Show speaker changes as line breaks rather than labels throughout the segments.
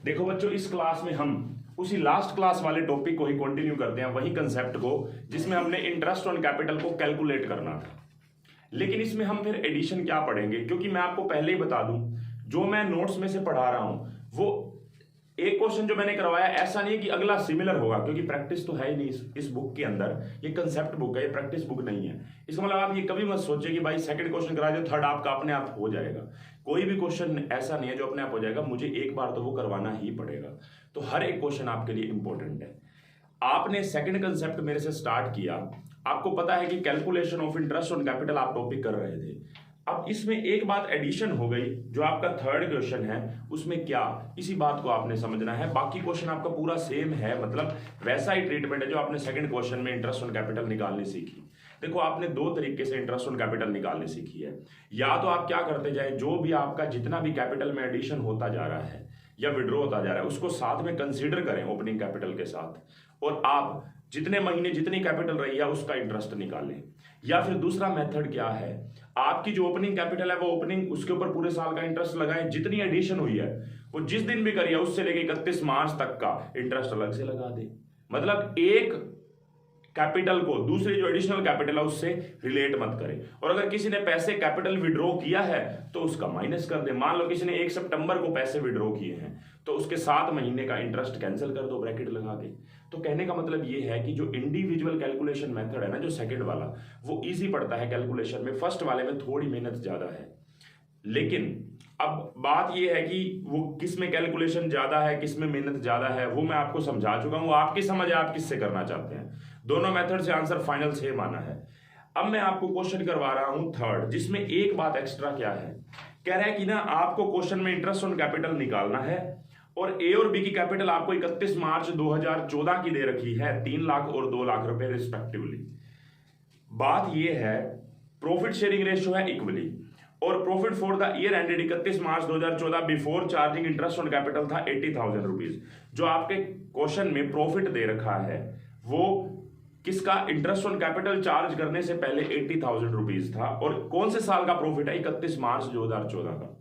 देखो बच्चों, इस क्लास में हम उसी लास्ट क्लास वाले टॉपिक को ही कंटिन्यू करते हैं, वही कंसेप्ट को जिसमें हमने इंटरेस्ट ऑन कैपिटल को कैलकुलेट करना था। लेकिन इसमें हम फिर एडिशन क्या पढ़ेंगे, क्योंकि मैं आपको पहले ही बता दूं, जो मैं नोट्स में से पढ़ा रहा हूं वो एक क्वेश्चन जो मैंने करवाया ऐसा नहीं है कि अगला सिमिलर होगा, क्योंकि प्रैक्टिस तो है ही नहीं इस बुक के अंदर। ये कंसेप्ट बुक है, ये प्रैक्टिस बुक नहीं है। इसका मतलब आप ये कभी मत सोचिए कि भाई सेकंड क्वेश्चन करा दो, थर्ड आपका अपने आप हो जाएगा। कोई भी क्वेश्चन ऐसा नहीं है जो अपने आप हो जाएगा, मुझे एक बार तो वो करवाना ही पड़ेगा। तो हर एक क्वेश्चन आपके लिए इंपॉर्टेंट है। आपने सेकंड कंसेप्ट मेरे से स्टार्ट किया, आपको पता है कि calculation of interest on capital आप टॉपिक कर रहे थे। अब इसमें एक बात एडिशन हो गई, जो आपका थर्ड क्वेश्चन है उसमें क्या, इसी बात को आपने समझना है। बाकी क्वेश्चन आपका पूरा सेम है, मतलब वैसा ही ट्रीटमेंट है जो आपने सेकंड क्वेश्चन में इंटरेस्ट ऑन कैपिटल निकालनी सीखी। देखो, आपने दो तरीके से इंटरेस्ट ऑन कैपिटल निकालनी सीखी है। या तो आप क्या करते जाए, जो भी आपका जितना भी कैपिटल में एडिशन होता जा रहा है या विड्रॉ होता जा रहा है उसको साथ में कंसीडर करें ओपनिंग कैपिटल के साथ, और आप जितने महीने जितनी कैपिटल रही है उसका इंटरेस्ट निकालें। या फिर दूसरा मेथड क्या है, आपकी जो ओपनिंग कैपिटल है वो ओपनिंग उसके ऊपर पूरे साल का इंटरेस्ट लगाएं, जितनी एडिशन हुई है वो जिस दिन भी करी है उससे लेके 31 मार्च तक का इंटरेस्ट अलग से लगा दे। मतलब एक कैपिटल को दूसरी जो एडिशनल कैपिटल है उससे रिलेट मत करें। और अगर किसी ने पैसे कैपिटल विड्रॉ किया है तो उसका माइनस कर दे। मान लो किसी ने 1 सितंबर को पैसे विड्रॉ किए हैं तो उसके 7 महीने का इंटरेस्ट कैंसिल कर दो ब्रैकेट लगा के। तो कहने का मतलब ये है कि जो इंडिविजुअल कैलकुलेशन मेथड है ना, जो सेकंड वाला, वो इजी पड़ता है कैलकुलेशन में, फर्स्ट वाले में थोड़ी मेहनत ज्यादा है। लेकिन अब बात यह है कि वो किस में कैलकुलेशन ज्यादा है, किस में मेहनत ज्यादा है, वो मैं आपको समझा चुका हूं। आपकी समझ है आप किससे करना चाहते हैं। दोनों मेथड से आंसर फाइनल सेम आना है। अब मैं आपको क्वेश्चन करवा रहा हूं थर्ड, जिसमें एक बात एक्स्ट्रा क्या है, कह रहा है कि ना आपको क्वेश्चन में इंटरेस्ट ऑन कैपिटल निकालना है और ए और बी की कैपिटल आपको 31 मार्च 2014 की दे रखी है, 3 लाख और 2 लाख रुपए रिस्पेक्टिवली। बात यह है प्रॉफिट शेयरिंग रेशियो है इक्वली, और profit for the year ended 31 March 2014 before charging interest on capital था 80,000 रुपीज। जो आपके क्वेश्चन में प्रॉफिट दे रखा है वो किसका, इंटरेस्ट ऑन कैपिटल चार्ज करने से पहले 80,000 रुपीज था, और कौन से साल का प्रॉफिट है, 31 मार्च 2014 का।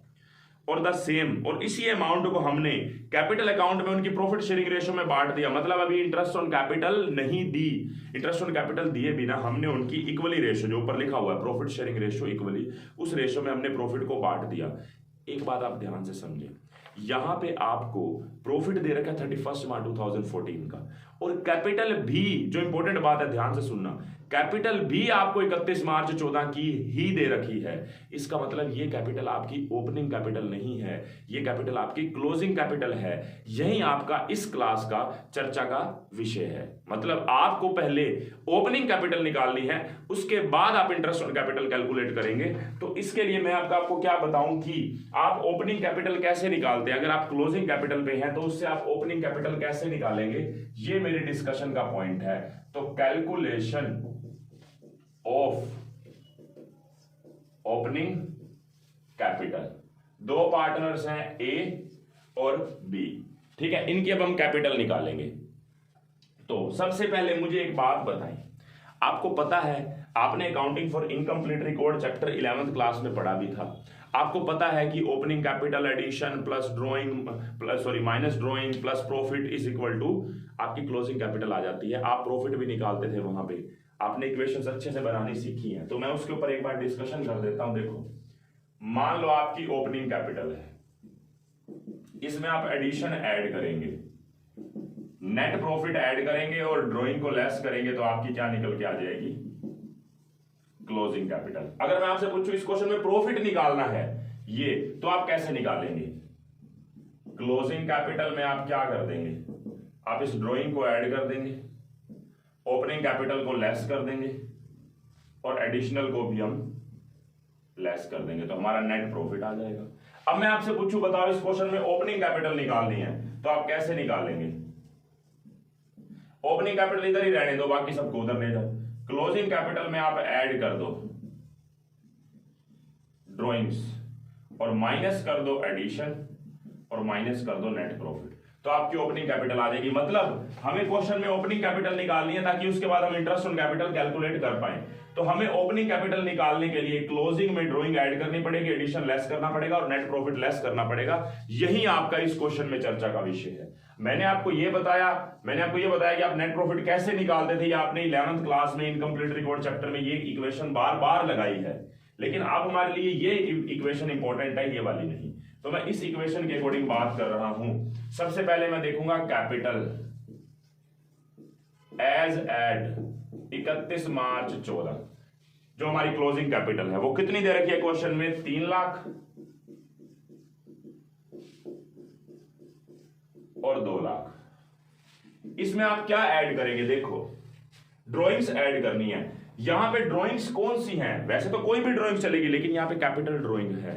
और द सेम, और इसी अमाउंट को हमने कैपिटल अकाउंट में उनकी प्रॉफिट शेयरिंग रेशियो में बांट दिया। मतलब अभी इंटरेस्ट ऑन कैपिटल नहीं दी, इंटरेस्ट ऑन कैपिटल दिए बिना हमने उनकी इक्वली रेशियो, जो ऊपर लिखा हुआ है प्रॉफिट शेयरिंग रेशियो इक्वली, उस रेशियो में हमने प्रॉफिट को बांट दिया। एक बात आप ध्यान से समझें, यहां पे आपको प्रॉफिट दे रखा है 31 मार्च 2014 का, और कैपिटल भी, जो इंपॉर्टेंट बात है ध्यान से सुनना, कैपिटल भी आपको 31 मार्च 14 की ही दे रखी है। इसका मतलब ये कैपिटल आपकी ओपनिंग कैपिटल नहीं है, ये कैपिटल आपकी क्लोजिंग कैपिटल है। यही आपका इस क्लास का चर्चा का विषय है। मतलब आपको पहले ओपनिंग कैपिटल निकालनी है, उसके बाद आप इंटरेस्ट ऑन कैपिटल कैलकुलेट करेंगे। तो इसके लिए मैं आपको क्या बताऊं कि आप ओपनिंग कैपिटल कैसे निकालते हैं। अगर आप क्लोजिंग कैपिटल पे हैं तो उससे आप ओपनिंग कैपिटल कैसे निकालेंगे, ये मेरे डिस्कशन का पॉइंट है। तो कैलकुलेशन ऑफ ओपनिंग कैपिटल, दो पार्टनर्स हैं ए और बी, ठीक है, इनकी अब हम कैपिटल निकालेंगे। तो सबसे पहले मुझे एक बात बताएं, आपको पता है आपने accounting for incomplete record chapter 11th class में पढ़ा भी था। आपको पता है कि opening capital addition plus drawing minus drawing plus profit is equal to आपकी क्लोजिंग कैपिटल आ जाती है। आप प्रॉफिट भी निकालते थे, वहां पे आपने इक्वेशंस अच्छे से बनानी सीखी हैं, तो मैं उसके ऊपर एक बार डिस्कशन कर देता हूं। देखो, मान लो आपकी ओपनिंग कैपिटल है, इसमें आप एडिशन ऐड करेंगे, नेट प्रॉफिट ऐड करेंगे और ड्रॉइंग को लेस करेंगे, तो आपकी क्या निकल के आ जाएगी, क्लोजिंग कैपिटल। अगर मैं आपसे पूछूं इस क्वेश्चन में प्रॉफिट निकालना है ये, तो आप कैसे निकालेंगे, क्लोजिंग कैपिटल में आप क्या कर देंगे, आप इस ड्रॉइंग को ऐड कर देंगे, ओपनिंग कैपिटल को लेस कर देंगे और एडिशनल को भी हम लेस कर देंगे, तो हमारा नेट प्रॉफिट आ जाएगा। अब मैं आपसे पूछूं, बताओ इस क्वेश्चन में ओपनिंग कैपिटल निकालनी है तो आप कैसे निकालेंगे। ओपनिंग कैपिटल इधर ही रहने दो, बाकी सबको उधर ले जाओ। क्लोजिंग कैपिटल में आप ऐड कर दो ड्रॉइंग्स और माइनस कर दो एडिशन और माइनस कर दो नेट प्रॉफिट। तो आपकी ओपनिंग कैपिटल आ जाएगी। मतलब हमें क्वेश्चन में ओपनिंग कैपिटल निकालनी है ताकि उसके बाद हम इंटरेस्ट ऑन कैपिटल कैलकुलेट कर पाए। तो हमें ओपनिंग कैपिटल निकालने के लिए क्लोजिंग में ड्रॉइंग ऐड करनी पड़ेगी, एडिशन लेस करना पड़ेगा और नेट प्रॉफिट लेस करना पड़ेगा। यही आपका इस क्वेश्चन में चर्चा का विषय है। मैंने आपको ये बताया कि आप नेट प्रॉफिट कैसे निकालते थे। आपने 11th क्लास में इनकम्प्लीट रिकॉर्ड चैप्टर में ये इक्वेशन बार बार लगाई है, लेकिन आप हमारे लिए ये इक्वेशन इंपॉर्टेंट है, ये वाली नहीं। तो मैं इस इक्वेशन के अकॉर्डिंग बात कर रहा हूं। सबसे पहले मैं देखूंगा कैपिटल एज एट 31 मार्च 14, जो हमारी क्लोजिंग कैपिटल है वो कितनी दे रखी है क्वेश्चन में, 3 लाख और 2 लाख। इसमें आप क्या ऐड करेंगे, देखो ड्राइंग्स ऐड करनी है। यहां पे ड्राइंग्स कौन सी हैं, वैसे तो कोई भी ड्राइंग चलेगी, लेकिन यहां पे कैपिटल ड्राइंग है,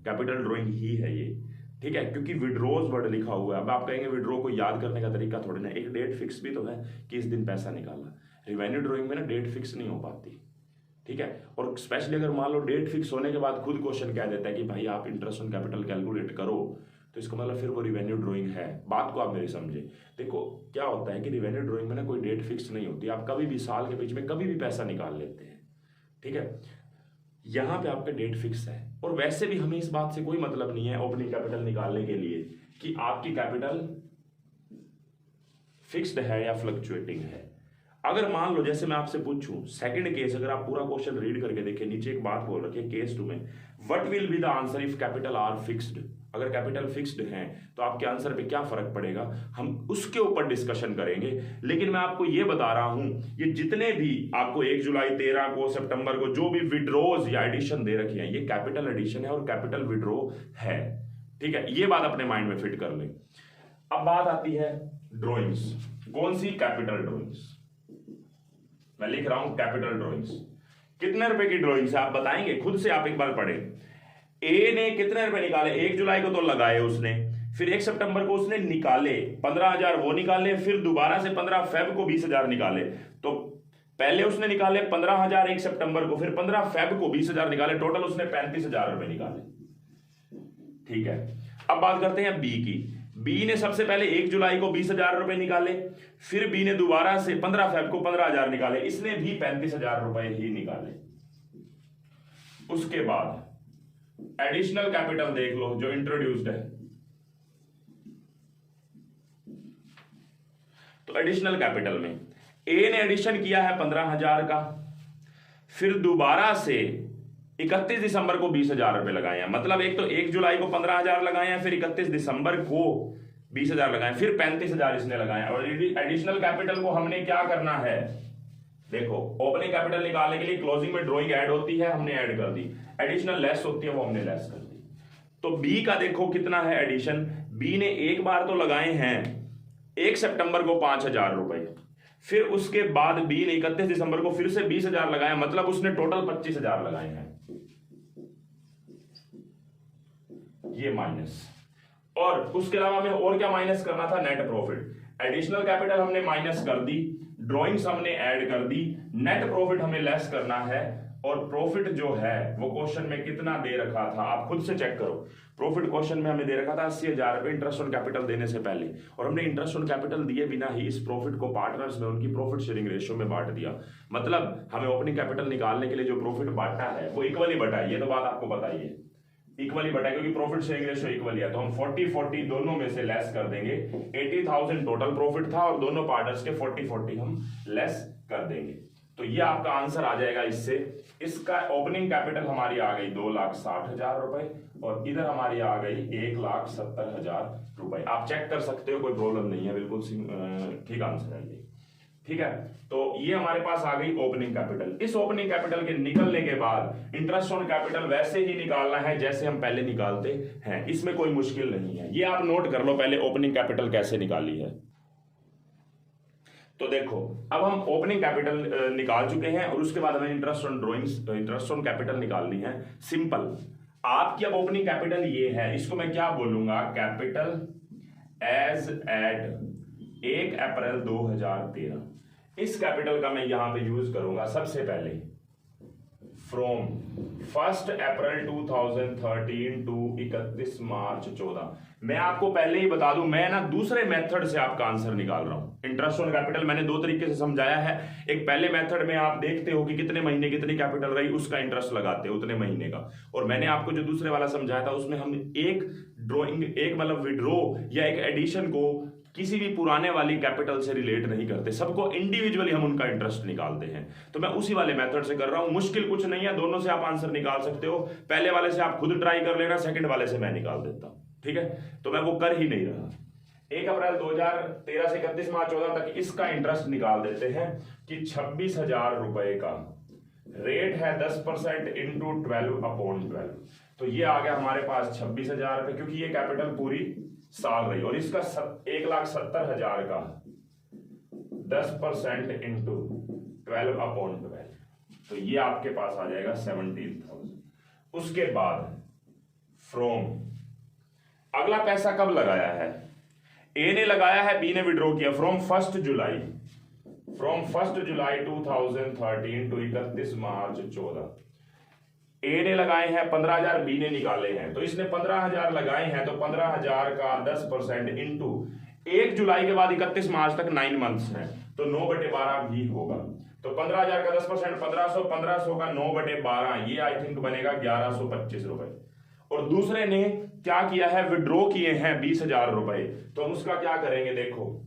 कैपिटल ड्राइंग ही है ये, ठीक है, क्योंकि विड्रॉज वर्ड लिखा हुआ है। अब आप कहेंगे विड्रॉ को याद करने का तरीका थोड़ी ना, एक डेट फिक्स भी तो है कि इस दिन पैसा निकालना। रिवेन्यू ड्राइंग में ना डेट फिक्स नहीं हो पाती, ठीक है। और स्पेशली अगर मान लो डेट फिक्स होने के बाद खुद क्वेश्चन कह देता है कि भाई आप इंटरेस्ट ऑन कैपिटल कैलकुलेट करो, तो इसका मतलब फिर वो रिवेन्यू ड्राइंग है। बात को आप मेरी समझे। देखो क्या होता है कि रिवेन्यू ड्राइंग में ना कोई डेट फिक्स नहीं होती, आप कभी भी साल के बीच में कभी भी पैसा निकाल लेते हैं, ठीक है। यहां पे आपका डेट फिक्स है, और वैसे भी हमें इस बात से कोई मतलब नहीं है ओपनिंग कैपिटल निकालने के लिए कि आपकी कैपिटल फिक्स्ड है या फ्लक्चुएटिंग है। अगर मान लो जैसे मैं आपसे पूछूं सेकंड केस, अगर आप पूरा क्वेश्चन रीड करके देखें, नीचे एक बात बोल रखी है केस 2 में, what will be the answer if capital R fixed. अगर कैपिटल फिक्स्ड है तो आपके आंसर पे क्या फर्क पड़ेगा, हम उसके ऊपर डिस्कशन करेंगे। लेकिन मैं आपको ये बता रहा हूं, ये जितने भी आपको 1 जुलाई 13 को सितंबर को जो भी विड्रॉज या एडिशन दे रखी है, ये कैपिटल एडिशन है और कैपिटल विड्रॉ है, ठीक है। ये बात अपने माइंड में फिट कर लें। अब बात आती है ड्रॉइंग्स, कौन सी, कैपिटल ड्रॉइंग्स। मैं लिख रहा हूं कैपिटल ड्रॉइंग्स। कितने रुपए की ड्रॉइंग्स है आप बताएंगे, खुद से आप एक बार पढ़े। ए ने कितने रुपए निकाले, 1 जुलाई को तो लगाए उसने, फिर 1 सितंबर को उसने निकाले 15,000 वो निकाले, फिर दोबारा से 15 फेब को 20,000 निकाले। तो पहले उसने निकाले 15,000 1 सितंबर को, फिर 15 फेब को 20,000 निकाले, टोटल उसने 35,000 रुपए निकाले, ठीक है। अब बात करते हैं बी की। बी ने सबसे पहले 1 जुलाई को 20,000 रुपए निकाले, फिर बी ने दोबारा से 15 फेब को 15,000 निकाले, इसने भी 35,000 रुपए ही निकाले। उसके बाद एडिशनल कैपिटल देख लो जो इंट्रोड्यूस्ड है। तो एडिशनल कैपिटल में ए ने एडिशन किया है 15,000 का, फिर दोबारा से 31 दिसंबर को 20,000 रुपए लगाए हैं। मतलब एक तो 1 जुलाई को 15,000 लगाए हैं, फिर 31 दिसंबर को 20,000 लगाए, फिर 35,000 इसने लगाए हैं। और एडिशनल कैपिटल को हमने क्या करना है, देखो ओपनिंग कैपिटल निकालने के लिए क्लोजिंग में ड्राइंग ऐड होती है, हमने ऐड कर दी, एडिशनल लेस होती है वो हमने लेस कर दी। तो बी का देखो कितना है एडिशन, बी ने एक बार तो लगाए हैं 1 सितंबर को 5,000 रुपए, फिर उसके बाद बी ने 31 दिसंबर को फिर से 20,000 लगाया, मतलब उसने टोटल 25,000 लगाए हैं, ये माइनस। और उसके अलावा हमें और क्या माइनस करना था, नेट प्रॉफिट। एडिशनल कैपिटल हमने माइनस कर दी, ड्राइंग्स हमने ऐड कर दी, नेट प्रॉफिट हमें लेस करना है। और प्रॉफिट जो है वो क्वेश्चन में कितना दे रखा था, आप खुद से चेक करो। प्रॉफिट क्वेश्चन में हमें दे रखा था 80,000 रुपए इंटरेस्ट ऑन कैपिटल देने से पहले, और हमने इंटरेस्ट ऑन कैपिटल दिए बिना ही इस प्रॉफिट को पार्टनर्स में उनकी प्रॉफिट शेयरिंग रेशियो में बांट दिया। मतलब हमें ओपनिंग कैपिटल निकालने के लिए जो प्रॉफिट बांटना है वो इक्वली बटा है, ये तो बात आपको पता ही है, इक्वली बटा, क्योंकि प्रॉफिट शेयरिंग रेशियो इक्वली है। तो हम 40-40 दोनों में से लेस कर देंगे। 80,000 टोटल प्रॉफिट था और दोनों पार्टनर्स के 40-40 हम लेस कर देंगे। तो ये आपका आंसर आ जाएगा इससे। इसका ओपनिंग कैपिटल हमारी आ गई 2,60,000 रुपए और इधर हमारी आ गई 1,70,000 रुपए। आप चेक कर सकते हो, कोई प्रॉब्लम नहीं है, बिल्कुल ठीक आंसर है ये, ठीक है। तो ये हमारे पास आ गई ओपनिंग कैपिटल। इस ओपनिंग कैपिटल के निकलने के बाद इंटरेस्ट ऑन कैपिटल वैसे ही निकालना है जैसे हम पहले निकालते हैं, इसमें कोई मुश्किल नहीं है। ये आप नोट कर लो पहले ओपनिंग कैपिटल कैसे निकाली है। तो देखो अब हम ओपनिंग कैपिटल निकाल चुके हैं और उसके बाद हमें interest on drawings, interest on capital निकालनी है। सिंपल, आपकी अब ओपनिंग कैपिटल ये है, इसको मैं क्या बोलूंगा, कैपिटल एज एट 1 अप्रैल 2013। इस कैपिटल का मैं यहां पे यूज करूंगा सबसे पहले फ्रॉम 1 अप्रैल 2013 टू 31 मार्च 14। मैं आपको पहले ही बता दूं, मैं ना दूसरे मेथड से आपका आंसर निकाल रहा हूं। इंटरेस्ट ऑन कैपिटल मैंने दो तरीके से समझाया है। एक पहले मेथड में आप देखते हो कि कितने महीने कितनी कैपिटल रही, उसका इंटरेस्ट लगाते हो उतने महीने का। और मैंने आपको जो दूसरे वाला समझाया था उसमें हम एक ड्रॉइंग, एक मतलब विड्रॉ या एक एडिशन को किसी भी पुराने वाली कैपिटल से रिलेट नहीं करते, सबको इंडिविजुअली हम उनका इंटरेस्ट निकालते हैं। तो मैं उसी वाले मेथड से कर रहा हूं। मुश्किल कुछ नहीं है, दोनों से आप आंसर निकाल सकते हो। पहले वाले से आप खुद ट्राई कर लेना, सेकंड वाले से मैं निकाल देता हूं, ठीक है। तो मैं वो कर ही नहीं रहा। 1 अप्रैल 2013 से 31 मार्च 14 तक इसका इंटरेस्ट निकाल देते हैं कि 26,000 रुपए का रेट है 10% इंटू 12/12। तो ये आ गया हमारे पास 26,000 रुपए, क्योंकि ये कैपिटल पूरी साल रही। और इसका 1,70,000 का 10% इंटू 12/12, तो ये आपके पास आ जाएगा 17,000। उसके बाद फ्रॉम, अगला पैसा कब लगाया है? ए ने लगाया है, बी ने विड्रॉ किया। फ्रॉम 1 जुलाई 2013 टू 31 मार्च 14। ए ने लगाए हैं 15,000, बी ने निकाले हैं। तो इसने 15,000 लगाए हैं, तो 15,000 का 10% इंटू 1 जुलाई के बाद 31 मार्च तक 9 मंथ्स हैं, तो 9/12 भी होगा। तो 15,000 का 10% 1500, 1500 का 9/12, ये आई थिंक बनेगा 1,125 रुपए। और दूसरे ने क्या किया है, विड्रॉ किए हैं 20,000 रुपए। तो हम उसका क्या करेंगे, देखो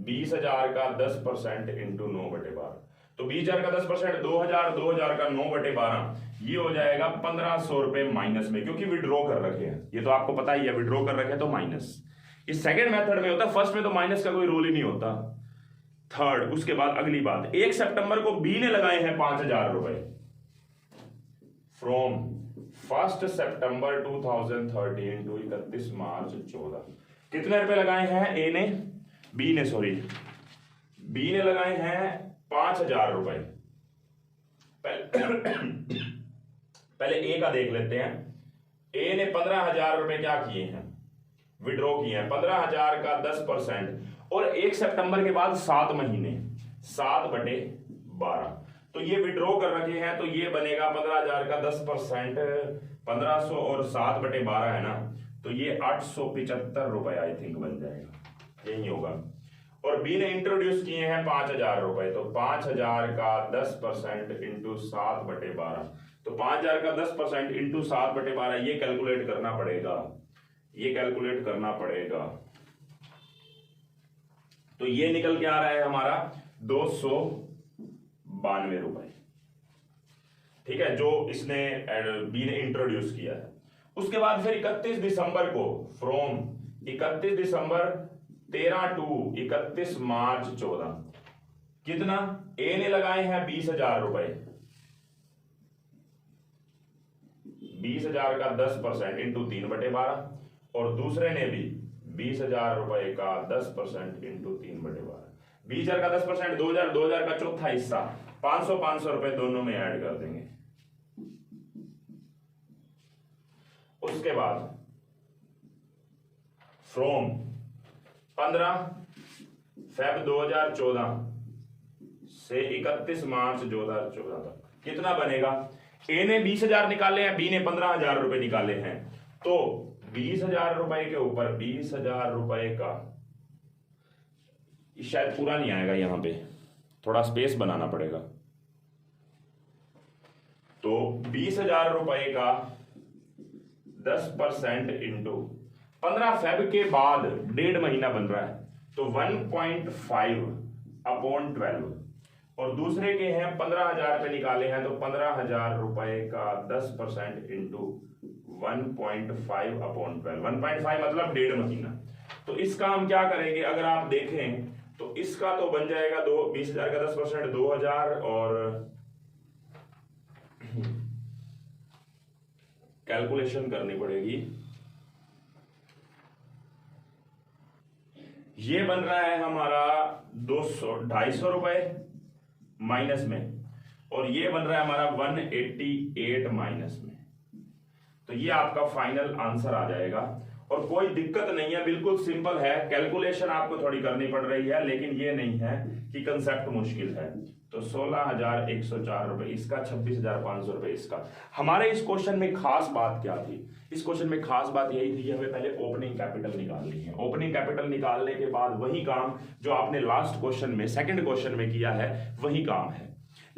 20,000 का 10% इंटू 9/12, तो 20,000 का 10% 2,000, 2,000 का 9/12, ये हो जाएगा 1,500 रुपए माइनस में, क्योंकि विड्रॉ कर रखे हैं। ये तो आपको पता ही है, विड्रॉ कर रखे तो माइनस। ये सेकंड मेथड में होता है, फर्स्ट में तो माइनस का कोई रोल ही नहीं होता। थर्ड, उसके बाद अगली बात, 1 सितंबर को बी ने लगाए हैं 5,000 रुपए। फ्रॉम 1 सितंबर 2013 टू 31 मार्च 14, कितने रुपए लगाए हैं ए ने, बी ने लगाए हैं 5,000 रुपए। पहले ए का देख लेते हैं। ए ने 15,000 रुपए क्या किए हैं, विड्रॉ किए हैं। 15,000 का 10% और 1 सितंबर के बाद 7 महीने, 7/12, तो ये विड्रॉ कर रखे हैं। तो ये बनेगा 15,000 का 10% 1,500 और 7/12 है ना, तो ये 875 रुपए आई थिंक बन जाएगा, यही होगा। और बी ने इंट्रोड्यूस किए हैं 5,000 रुपए, तो 5,000 का 10% इंटू 7/12, तो 5,000 का 10% इंटू 7/12, ये कैलकुलेट करना पड़ेगा। तो ये निकल के आ रहा है हमारा 292 रुपए, ठीक है, जो इसने बी ने इंट्रोड्यूस किया है। उसके बाद फिर 31 दिसंबर को, फ्रॉम 31 दिसंबर 13 टू 31 मार्च 14, कितना, ए ने लगाए हैं 20,000 रुपए। 20,000 का 10% इंटू 3/12, और दूसरे ने भी 20,000 रुपए का 10% इंटू 3/12। 20,000 का 10% 2,000, 2,000 का चौथा हिस्सा 500 रुपए दोनों में ऐड कर देंगे। उसके बाद फ्रॉम 15 फेब 2014 से 31 मार्च 2014 तक कितना बनेगा। ए ने 20,000 निकाले हैं, बी ने 15,000 रुपए निकाले हैं, तो 20,000 रुपए के ऊपर 20,000 रुपए का, शायद पूरा नहीं आएगा, यहां पे थोड़ा स्पेस बनाना पड़ेगा। तो 20,000 रुपए का 10% इंटू 15 फेब के बाद 1.5 महीना बन रहा है, तो 1.5/12, और दूसरे के हैं 15,000 रुपए निकाले हैं, तो 15,000 रुपए का 10% इंटू 1.5/12, 1.5 मतलब 1.5 महीना। तो इसका हम क्या करेंगे, अगर आप देखें तो इसका तो बन जाएगा 20,000 का 10% 2,000, और कैलकुलेशन करनी पड़ेगी, ये बन रहा है हमारा 250 रुपए माइनस में, और ये बन रहा है हमारा 188 माइनस में। तो ये आपका फाइनल आंसर आ जाएगा, और कोई दिक्कत नहीं है, बिल्कुल सिंपल है। कैलकुलेशन आपको थोड़ी करनी पड़ रही है, लेकिन ये नहीं है कि कंसेप्ट मुश्किल है। तो 16,104 रुपए इसका, 26,500 रुपए इसका। हमारे इस क्वेश्चन में खास बात क्या थी? इस क्वेश्चन में खास बात यही थी कि हमें पहले ओपनिंग कैपिटल निकालनी है। ओपनिंग कैपिटल निकालने के बाद वही काम जो आपने लास्ट क्वेश्चन में, सेकंड क्वेश्चन में किया है, वही काम है।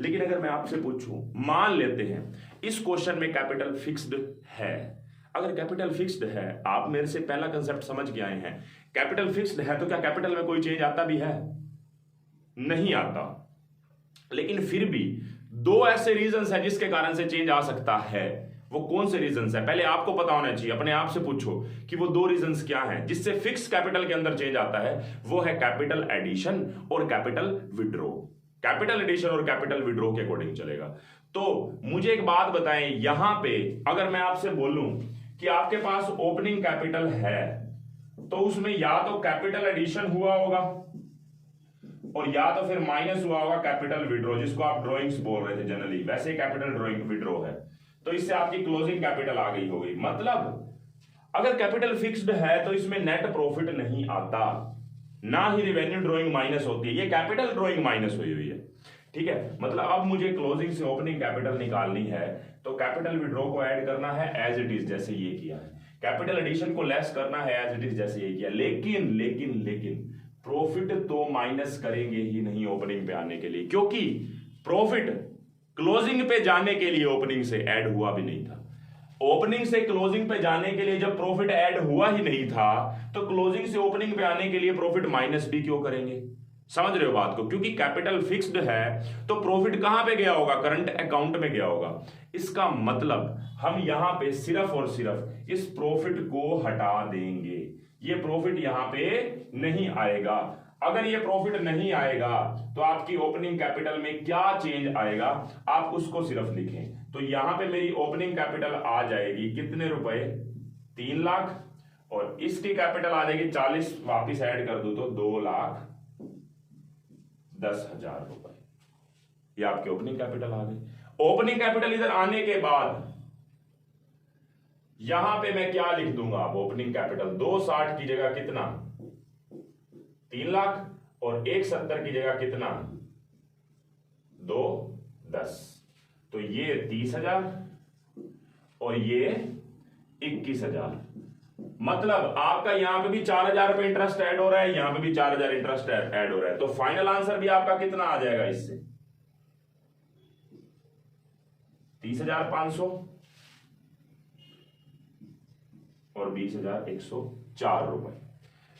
लेकिन अगर मैं आपसे पूछूं, मान लेते हैं इस क्वेश्चन में कैपिटल फिक्स्ड है। अगर कैपिटल फिक्स्ड है, आप मेरे से पहला कंसेप्ट समझ के आए हैं, कैपिटल फिक्स्ड है तो क्या कैपिटल में कोई चेंज आता भी है? नहीं आता। लेकिन फिर भी दो ऐसे रीजंस हैं जिसके कारण से चेंज आ सकता है। वो कौन से रीजंस है? पहले आपको पता होना चाहिए, अपने आप से पूछो कि वो दो रीजंस क्या हैं जिससे फिक्स कैपिटल के अंदर चेंज आता है। वो है कैपिटल एडिशन और कैपिटल विड्रॉ। कैपिटल एडिशन और कैपिटल विड्रॉ के अकॉर्डिंग चलेगा। तो मुझे एक बात बताएं, यहां पे अगर मैं आपसे बोलूं कि आपके पास ओपनिंग कैपिटल है तो उसमें या तो कैपिटल एडिशन हुआ होगा और या तो फिर माइनस हुआ होगा कैपिटल विड्रॉ, जिसको आप ड्रॉइंग्स बोल रहे थे जनरली, वैसे कैपिटल ड्रॉइंग विड्रॉ है। तो इससे आपकी क्लोजिंग कैपिटल आ गई होगी। मतलब अगर कैपिटल फिक्स्ड है तो इसमें नेट प्रॉफिट नहीं आता, ना ही रिवेन्यू ड्रॉइंग माइनस होती है, ये कैपिटल ड्रॉइंग माइनस हुई हुई है। ठीक है, मतलब अब मुझे क्लोजिंग से ओपनिंग कैपिटल निकालनी है तो कैपिटल विड्रॉ को ऐड करना है एज इट इज, जैसे ये किया है। कैपिटल एडिशन को लेस करना है एज इट इज, जैसे ये किया। लेकिन लेकिन लेकिन प्रॉफिट तो माइनस करेंगे ही नहीं ओपनिंग पे आने के लिए, क्योंकि प्रॉफिट क्लोजिंग पे जाने के लिए ओपनिंग से ऐड हुआ भी नहीं था। ओपनिंग से क्लोजिंग पे जाने के लिए जब प्रॉफिट ऐड हुआ ही नहीं था तो क्लोजिंग से ओपनिंग पे आने के लिए प्रॉफिट माइनस भी क्यों करेंगे? समझ रहे हो बात को? क्योंकि कैपिटल फिक्स्ड है तो प्रॉफिट कहां पे गया होगा? करंट अकाउंट में गया होगा। इसका मतलब हम यहां पे सिर्फ और सिर्फ इस प्रॉफिट को हटा देंगे, ये प्रॉफिट यहां पे नहीं आएगा। अगर ये प्रॉफिट नहीं आएगा तो आपकी ओपनिंग कैपिटल में क्या चेंज आएगा आप उसको सिर्फ लिखें। तो यहां पे मेरी ओपनिंग कैपिटल आ जाएगी कितने रुपए? 3 लाख, और इसकी कैपिटल आ जाएगी 40, वापिस ऐड कर दो तो 2,10,000 रुपए। ये आपकी ओपनिंग कैपिटल आ गई। ओपनिंग कैपिटल इधर आने के बाद यहां पे मैं क्या लिख दूंगा? आप ओपनिंग कैपिटल 260 की जगह कितना? 3 लाख, और 170 की जगह कितना? 210। तो ये 30,000 और ये 21,000। मतलब आपका यहां पे भी 4,000 रुपए इंटरेस्ट ऐड हो रहा है, यहां पे भी 4,000 इंटरेस्ट ऐड हो रहा है। तो फाइनल आंसर भी आपका कितना आ जाएगा इससे? 30,500 और 20,104 रुपए।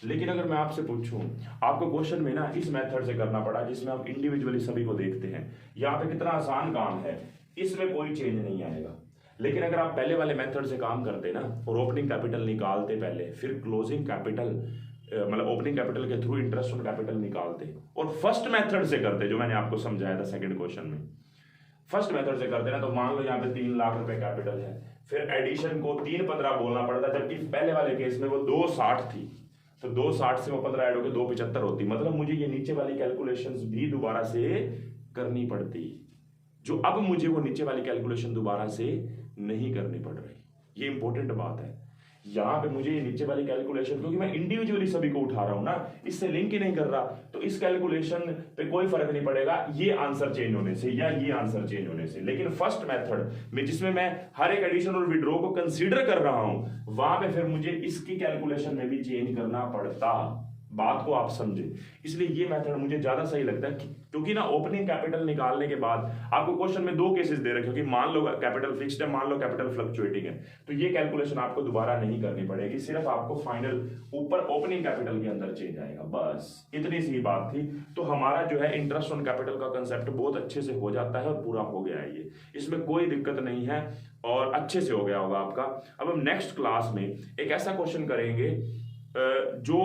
लेकिन अगर मैं आपसे पूछूं, आपको क्वेश्चन में ना इस मेथड से करना पड़ा जिसमें हम इंडिविजुअली सभी को देखते हैं, यहां पे कितना आसान काम है, इसमें कोई चेंज नहीं आएगा। लेकिन अगर आप पहले वाले मेथड से काम करते ना और ओपनिंग कैपिटल निकालते पहले, फिर क्लोजिंग कैपिटल मतलब ओपनिंग कैपिटल के थ्रू इंटरेस्ट ऑन कैपिटल निकालते, और फर्स्ट मेथड से करते जो मैंने आपको समझाया था सेकंड क्वेश्चन में, फर्स्ट मेथड से करते ना, तो मान लो यहाँ पे 3 लाख रुपए कैपिटल है, फिर एडिशन को 315 बोलना पड़ता, जबकि पहले वाले केस में वो 260 थी, तो 260 से वो 15 ऐड होकर 275 होती। मतलब मुझे ये नीचे वाली कैलकुलेशंस भी दोबारा से करनी पड़ती, जो अब मुझे वो नीचे वाली कैलकुलेशन दोबारा से नहीं करनी पड़ रही। ये इंपॉर्टेंट बात है। यहां पे मुझे ये नीचे वाली कैलकुलेशन, क्योंकि मैं इंडिविजुअली सभी को उठा रहा हूं ना, इससे लिंक ही नहीं कर रहा, तो इस कैलकुलेशन पे कोई फर्क नहीं पड़ेगा ये आंसर चेंज होने से या ये आंसर चेंज होने से। लेकिन फर्स्ट मेथड में जिसमें मैं हर एक एडिशन और विड्रॉ को कंसीडर कर रहा हूं, वहां पे फिर मुझे इसकी कैलकुलेशन में भी चेंज करना पड़ता। बात को आप समझे, इसलिए ये मेथड मुझे ज्यादा सही लगता है, क्योंकि ना ओपनिंग कैपिटल निकालने के बाद आपको क्वेश्चन में 2 केसेस दे रखे, क्योंकि मान लो कैपिटल फिक्स्ड है, मान लो कैपिटल फ्लक्चुएटिंग है, तो ये कैलकुलेशन आपको दोबारा नहीं करनी पड़ेगी, सिर्फ आपको फाइनल ऊपर ओपनिंग कैपिटल के अंदर चेंज आएगा, बस इतनी सी बात थी। तो हमारा जो है इंटरेस्ट ऑन कैपिटल का कंसेप्ट बहुत अच्छे से हो जाता है और पूरा हो गया है, ये इसमें कोई दिक्कत नहीं है और अच्छे से हो गया होगा आपका। अब हम नेक्स्ट क्लास में एक ऐसा क्वेश्चन करेंगे जो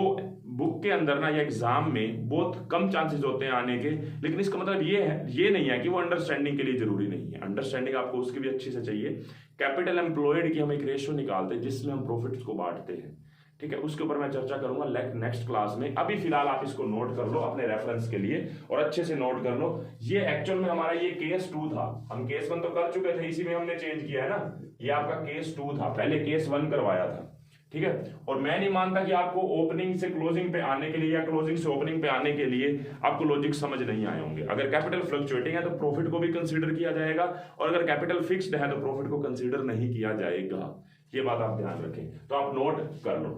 बुक के अंदर ना या एग्जाम में बहुत कम चांसेस होते हैं आने के, लेकिन इसका मतलब ये नहीं है कि वो अंडरस्टैंडिंग के लिए जरूरी नहीं है। अंडरस्टैंडिंग आपको उसकी भी अच्छी से चाहिए। कैपिटल एम्प्लॉयड की हम एक रेशियो निकालते हैं जिसमें हम प्रॉफिट्स को बांटते हैं, ठीक है, उसके ऊपर मैं चर्चा करूंगा नेक्स्ट क्लास में। अभी फिलहाल आप इसको नोट कर लो अपने रेफरेंस के लिए और अच्छे से नोट कर लो। ये एक्चुअल में हमारा ये केस 2 था, हम केस 1 तो कर चुके थे, इसी में हमने चेंज किया है ना, ये आपका केस 2 था, पहले केस 1 करवाया था, ठीक है। और मैं नहीं मानता कि आपको ओपनिंग से क्लोजिंग पे आने के लिए या क्लोजिंग से ओपनिंग पे आने के लिए आपको लॉजिक समझ नहीं आए होंगे। अगर कैपिटल फ्लक्चुएटिंग है तो प्रॉफिट को भी कंसीडर किया जाएगा, और अगर कैपिटल फिक्स्ड है तो प्रॉफिट को कंसीडर नहीं किया जाएगा। ये बात आप ध्यान रखें, तो आप नोट कर लो।